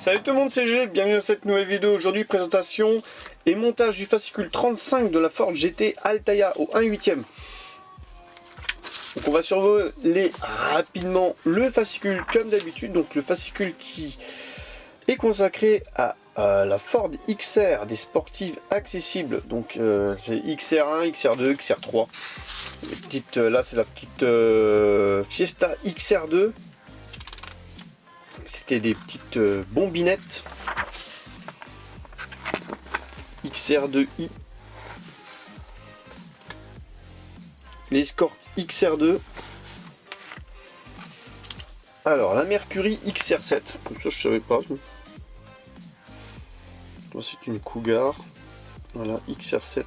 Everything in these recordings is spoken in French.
Salut tout le monde, c'est G, bienvenue dans cette nouvelle vidéo. Aujourd'hui, présentation et montage du fascicule 35 de la Ford GT Altaia au 1/8e. Donc on va survoler rapidement le fascicule comme d'habitude. Donc le fascicule qui est consacré à la Ford XR des sportives accessibles. Donc j'ai XR1, XR2, XR3. Là c'est la petite Fiesta XR2. C'était des petites bombinettes XR2i, l'Escort XR2. Alors la Mercury XR7, ça je savais pas. C'est une Cougar. Voilà, XR7.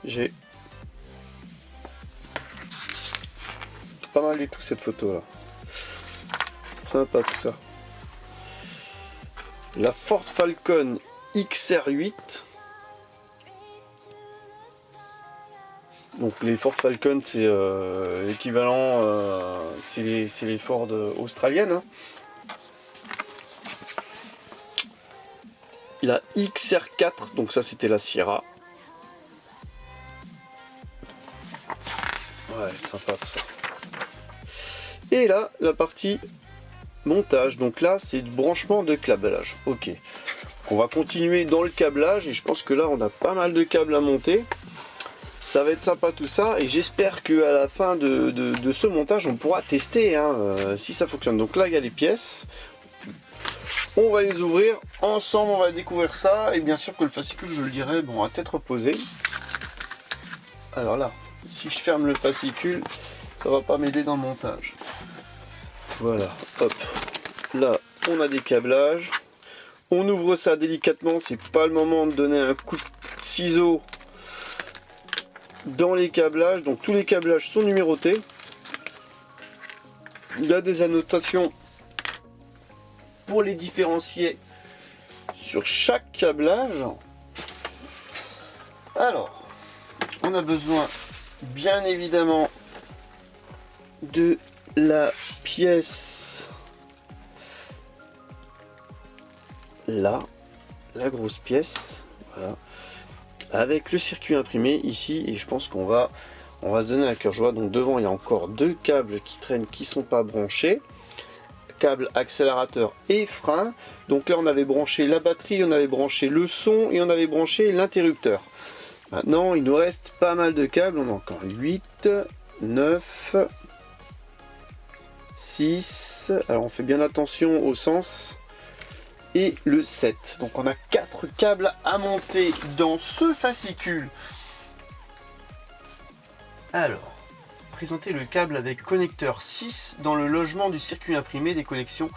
J'ai pas mal du tout cette photo là. Sympa tout ça. La Ford Falcon XR8. Donc les Ford Falcon c'est l'équivalent, c'est les Ford australiennes. Hein. La XR4, donc ça c'était la Sierra. Ouais, sympa tout ça. Et là, la partie montage, donc là c'est du branchement de câblage. Ok, on va continuer dans le câblage et je pense que là on a pas mal de câbles à monter. Ça va être sympa tout ça et j'espère que à la fin de ce montage on pourra tester si ça fonctionne. Donc là il y a les pièces, on va les ouvrir ensemble, on va découvrir ça et bien sûr que le fascicule, je le dirai, bon, à tête reposée. Alors là, si je ferme le fascicule, ça va pas m'aider dans le montage. Voilà, hop, là on a des câblages, on ouvre ça délicatement, c'est pas le moment de donner un coup de ciseau dans les câblages, donc tous les câblages sont numérotés, il y a des annotations pour les différencier sur chaque câblage. Alors, on a besoin bien évidemment de la pièce là, la grosse pièce, voilà, avec le circuit imprimé ici, et je pense qu'on va se donner à cœur joie. Donc devant il y a encore deux câbles qui traînent, qui sont pas branchés, câble accélérateur et frein. Donc là on avait branché la batterie, on avait branché le son et on avait branché l'interrupteur. Maintenant il nous reste pas mal de câbles, on a encore 8, 9, 6, alors on fait bien attention au sens, et le 7. Donc on a 4 câbles à monter dans ce fascicule. Alors, présenter le câble avec connecteur 6 dans le logement du circuit imprimé des connexions.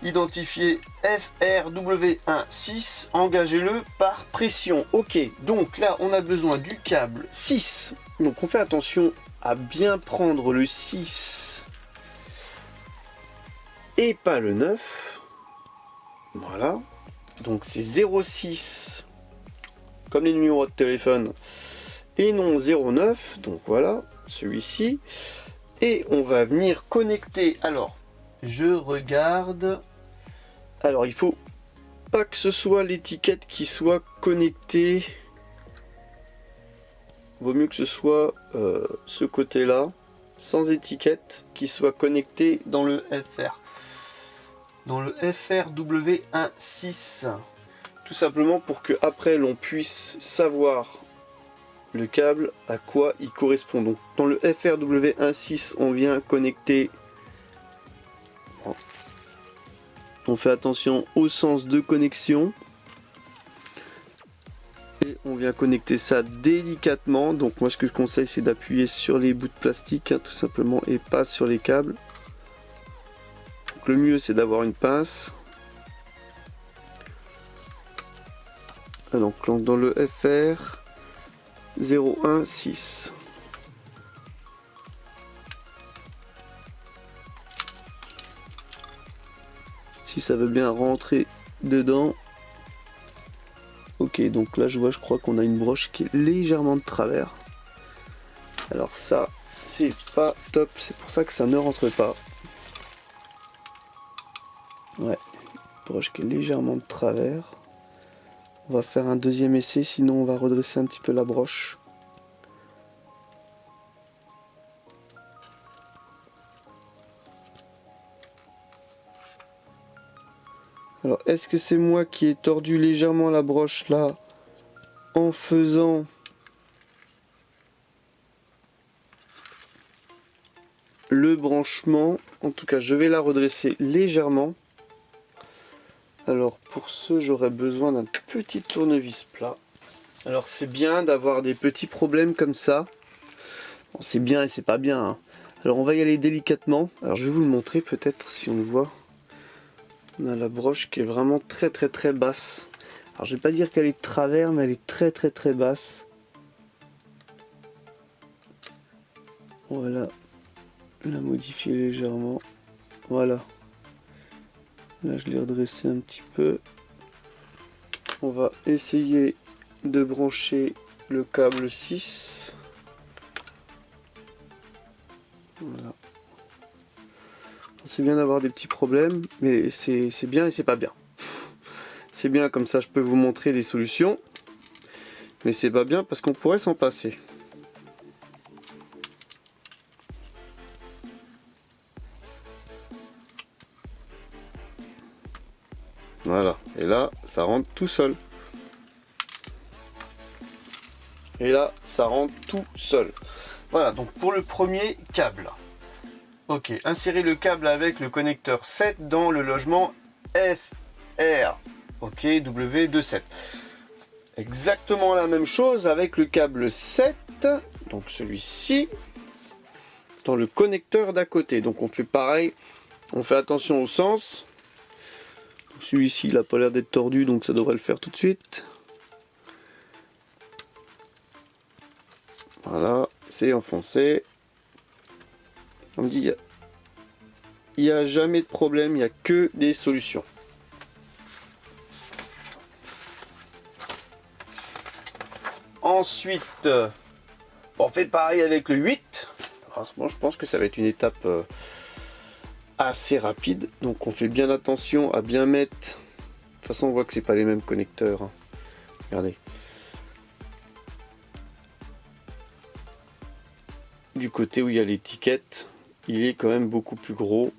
Identifié FRW16, engagez-le par pression. Ok, donc là on a besoin du câble 6. Donc on fait attention à bien prendre le 6 et pas le 9. Voilà, donc c'est 06 comme les numéros de téléphone et non 09, donc voilà celui-ci. Et on va venir connecter, alors je regarde, alors il faut pas que ce soit l'étiquette qui soit connectée, vaut mieux que ce soit ce côté là sans étiquette qui soit connecté dans le FR, dans le FRW16, tout simplement pour que après l'on puisse savoir le câble à quoi il correspond. Donc dans le FRW16 on vient connecter, on fait attention au sens de connexion et on vient connecter ça délicatement. Donc moi ce que je conseille c'est d'appuyer sur les bouts de plastique tout simplement et pas sur les câbles. Donc le mieux c'est d'avoir une pince. Donc dans le FR 016. Si ça veut bien rentrer dedans. Ok, donc là je crois qu'on a une broche qui est légèrement de travers. Alors ça c'est pas top, c'est pour ça que ça ne rentre pas. Ouais, broche qui est légèrement de travers. On va faire un deuxième essai, sinon on va redresser un petit peu la broche. Alors, est-ce que c'est moi qui ai tordu légèrement la broche là en faisant le branchement? En tout cas, je vais la redresser légèrement. Alors, pour ce, j'aurais besoin d'un petit tournevis plat. Alors, c'est bien d'avoir des petits problèmes comme ça. Bon, c'est bien et c'est pas bien, hein. Alors, on va y aller délicatement. Alors, je vais vous le montrer peut-être si on le voit. On a la broche qui est vraiment très basse. Alors je vais pas dire qu'elle est de travers, mais elle est très basse. Voilà. La modifier légèrement. Voilà. Là je l'ai redressé un petit peu. On va essayer de brancher le câble 6. Voilà. C'est bien d'avoir des petits problèmes, mais c'est bien et c'est pas bien. C'est bien, comme ça je peux vous montrer des solutions, mais c'est pas bien parce qu'on pourrait s'en passer. Voilà, et là ça rentre tout seul. Et là ça rentre tout seul. Voilà, donc pour le premier câble. Ok, insérez le câble avec le connecteur 7 dans le logement FR. Ok, W27. Exactement la même chose avec le câble 7, donc celui-ci, dans le connecteur d'à côté. Donc on fait pareil, on fait attention au sens. Celui-ci il n'a pas l'air d'être tordu, donc ça devrait le faire tout de suite. Voilà, c'est enfoncé. On me dit, il n'y a jamais de problème, il n'y a que des solutions. Ensuite, on fait pareil avec le 8. Alors, moi, je pense que ça va être une étape assez rapide. Donc on fait bien attention à bien mettre. De toute façon, on voit que c'est pas les mêmes connecteurs, hein. Regardez. Du côté où il y a l'étiquette, il est quand même beaucoup plus gros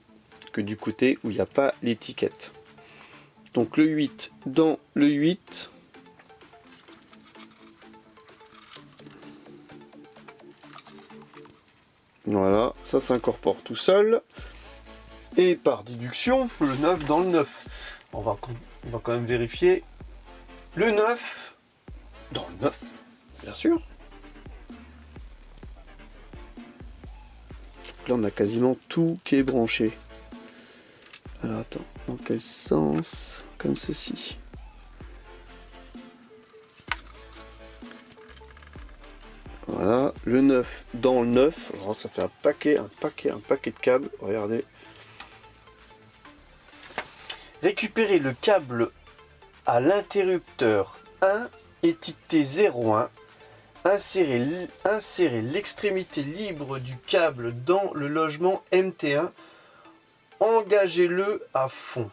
que du côté où il n'y a pas l'étiquette. Donc le 8 dans le 8. Voilà, ça s'incorpore tout seul. Et par déduction, le 9 dans le 9. On va quand même vérifier. Le 9 dans le 9, bien sûr. Là, on a quasiment tout qui est branché. Alors, attends, dans quel sens? Comme ceci. Voilà, le 9 dans le 9. Alors, ça fait un paquet de câbles. Regardez. Récupérez le câble à l'interrupteur 1, étiqueté 01. Insérez l'extrémité libre du câble dans le logement MT1. Engagez-le à fond.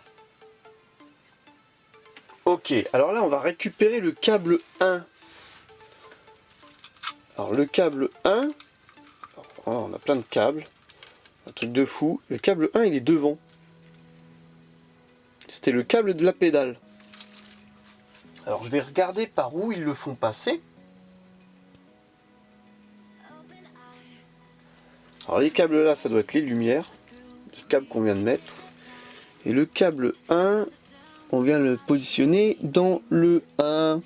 Ok, alors là on va récupérer le câble 1. Alors le câble 1, on a plein de câbles, un truc de fou. Le câble 1 il est devant. C'était le câble de la pédale. Alors je vais regarder par où ils le font passer. Alors les câbles là, ça doit être les lumières, le câble qu'on vient de mettre. Et le câble 1, on vient le positionner dans le 1,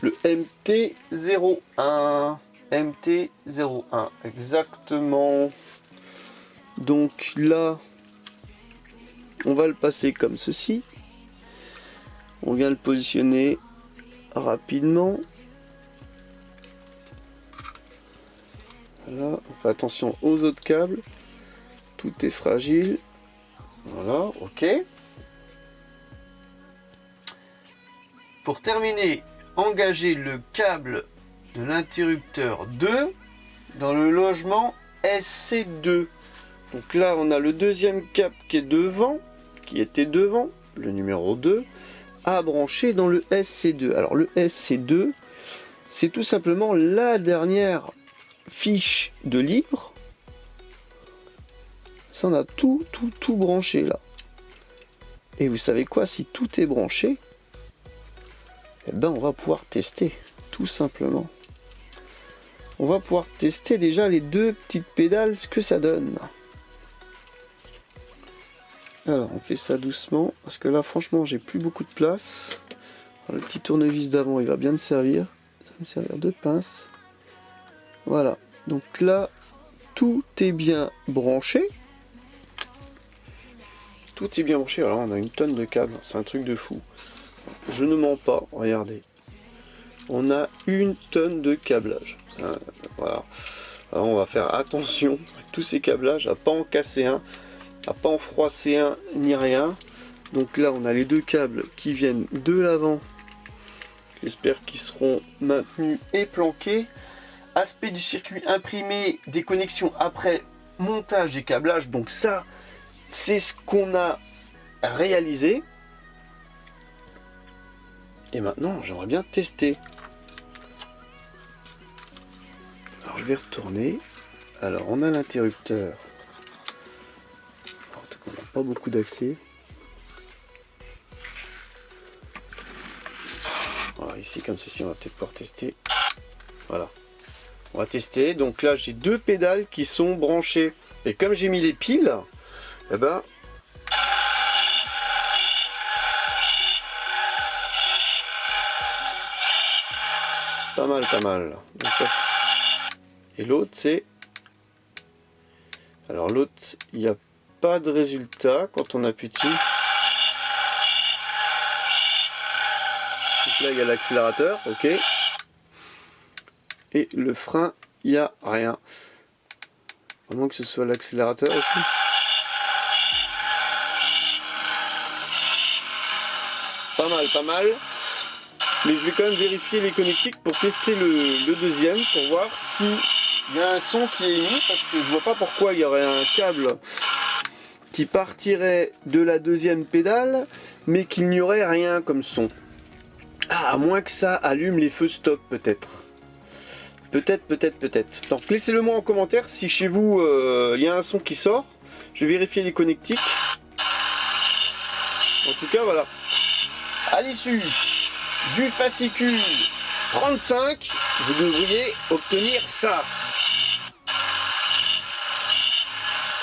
le MT01. MT01, exactement. Donc là, on va le passer comme ceci. On vient le positionner rapidement. Voilà, on fait attention aux autres câbles. Tout est fragile. Voilà, ok. Pour terminer, engagez le câble de l'interrupteur 2 dans le logement SC2. Donc là, on a le deuxième câble qui est devant, qui était devant. le numéro 2, à brancher dans le SC2. Alors le SC2, c'est tout simplement la dernière fiche de libre. Ça, on a tout branché là. Et vous savez quoi, si tout est branché, eh ben on va pouvoir tester, tout simplement. On va pouvoir tester déjà les deux petites pédales, ce que ça donne. Alors on fait ça doucement, parce que là franchement j'ai plus beaucoup de place. Alors, le petit tournevis d'avant il va bien me servir. Ça va me servir de pince. Voilà, donc là tout est bien branché. Tout est bien branché, alors on a une tonne de câbles, c'est un truc de fou. Je ne mens pas, regardez. On a une tonne de câblage. Voilà. Alors on va faire attention à tous ces câblages, à pas en casser un, à pas en froisser un, ni rien. Donc là on a les deux câbles qui viennent de l'avant. J'espère qu'ils seront maintenus et planqués. Aspect du circuit imprimé, des connexions après montage et câblage. Donc ça, c'est ce qu'on a réalisé. Et maintenant, j'aimerais bien tester. Alors, je vais retourner. Alors, on a l'interrupteur. On n'a pas beaucoup d'accès. Voilà, ici, comme ceci, on va peut-être pouvoir tester. Voilà. On va tester. Donc là, j'ai deux pédales qui sont branchées. Et comme j'ai mis les piles, eh ben, pas mal, pas mal. Donc ça, et l'autre, c'est... Alors l'autre, il n'y a pas de résultat quand on appuie dessus. Donc là, il y a l'accélérateur, ok. Et le frein, il n'y a rien. À moins que ce soit l'accélérateur aussi. Pas mal, pas mal. Mais je vais quand même vérifier les connectiques pour tester le deuxième, pour voir si il y a un son qui est émis, parce que je vois pas pourquoi il y aurait un câble qui partirait de la deuxième pédale, mais qu'il n'y aurait rien comme son. Ah, à moins que ça allume les feux stop, peut-être. Peut-être. Donc laissez-le moi en commentaire si chez vous il y a un son qui sort. Je vais vérifier les connectiques. En tout cas, voilà. À l'issue du fascicule 35, vous devriez obtenir ça.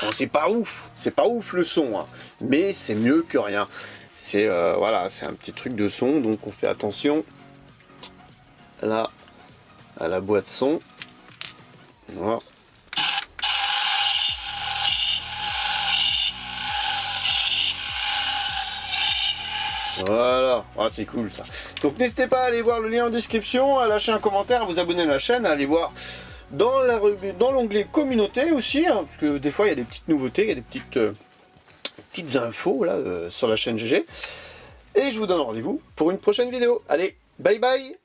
Bon, c'est pas ouf le son, hein, mais c'est mieux que rien. C'est voilà, c'est un petit truc de son, donc on fait attention là à la boîte son. Voilà. Voilà, ah, c'est cool ça. Donc n'hésitez pas à aller voir le lien en description, à lâcher un commentaire, à vous abonner à la chaîne, à aller voir dans l'onglet communauté aussi, hein, parce que des fois il y a des petites nouveautés, il y a des petites infos là sur la chaîne GG. Et je vous donne rendez-vous pour une prochaine vidéo. Allez, bye bye.